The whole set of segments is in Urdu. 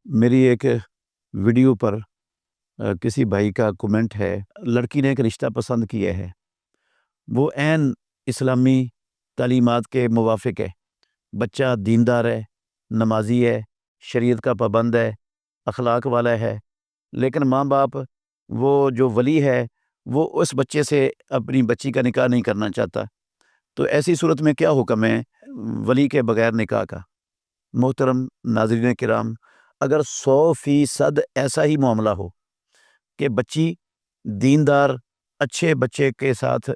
میری ایک ویڈیو پر کسی بھائی کا کمنٹ ہے، لڑکی نے ایک رشتہ پسند کیا ہے، وہ عین اسلامی تعلیمات کے موافق ہے، بچہ دیندار ہے، نمازی ہے، شریعت کا پابند ہے، اخلاق والا ہے، لیکن ماں باپ وہ جو ولی ہے وہ اس بچے سے اپنی بچی کا نکاح نہیں کرنا چاہتا۔ تو ایسی صورت میں کیا حکم ہے ولی کے بغیر نکاح کا؟ محترم ناظرین کرام، اگر 100% ایسا ہی معاملہ ہو کہ بچی دیندار اچھے بچے کے ساتھ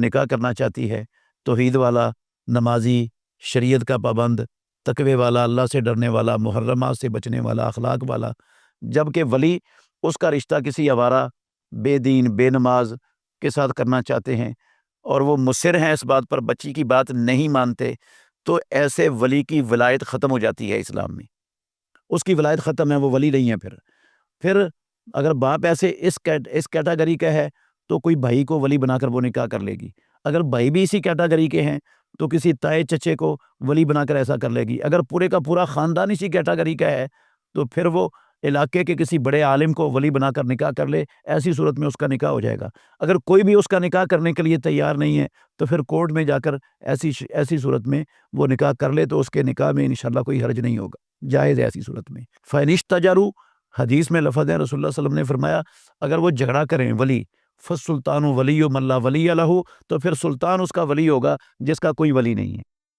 نکاح کرنا چاہتی ہے، توحید والا، نمازی، شریعت کا پابند، تقوی والا، اللہ سے ڈرنے والا، محرمات سے بچنے والا، اخلاق والا، جبکہ ولی اس کا رشتہ کسی آوارہ، بے دین، بے نماز کے ساتھ کرنا چاہتے ہیں اور وہ مصر ہیں اس بات پر، بچی کی بات نہیں مانتے، تو ایسے ولی کی ولایت ختم ہو جاتی ہے اسلام میں، اس کی ولایت ختم ہے، وہ ولی نہیں ہے۔ پھر اگر باپ ایسے اس کیٹاگری کا ہے تو کوئی بھائی کو ولی بنا کر وہ نکاح کر لے گی، اگر بھائی بھی اسی کیٹاگری کے ہیں تو کسی تائے چچے کو ولی بنا کر ایسا کر لے گی، اگر پورے کا پورا خاندان اسی کیٹاگری کا ہے تو پھر وہ علاقے کے کسی بڑے عالم کو ولی بنا کر نکاح کر لے، ایسی صورت میں اس کا نکاح ہو جائے گا۔ اگر کوئی بھی اس کا نکاح کرنے کے لیے تیار نہیں ہے تو پھر کورٹ میں جا کر ایسی صورت میں وہ نکاح کر لے تو اس کے نکاح میں انشاءاللہ کوئی حرج نہیں ہوگا، جائز ہے ایسی صورت میں۔ فَإِنِ اسْتَجَارُوا، حدیث میں لفظ ہے، رسول اللہ صلی اللہ علیہ وسلم نے فرمایا اگر وہ جھگڑا کریں ولی، فالسلطان ولی من لا ولی لہ، تو پھر سلطان اس کا ولی ہوگا جس کا کوئی ولی نہیں ہے۔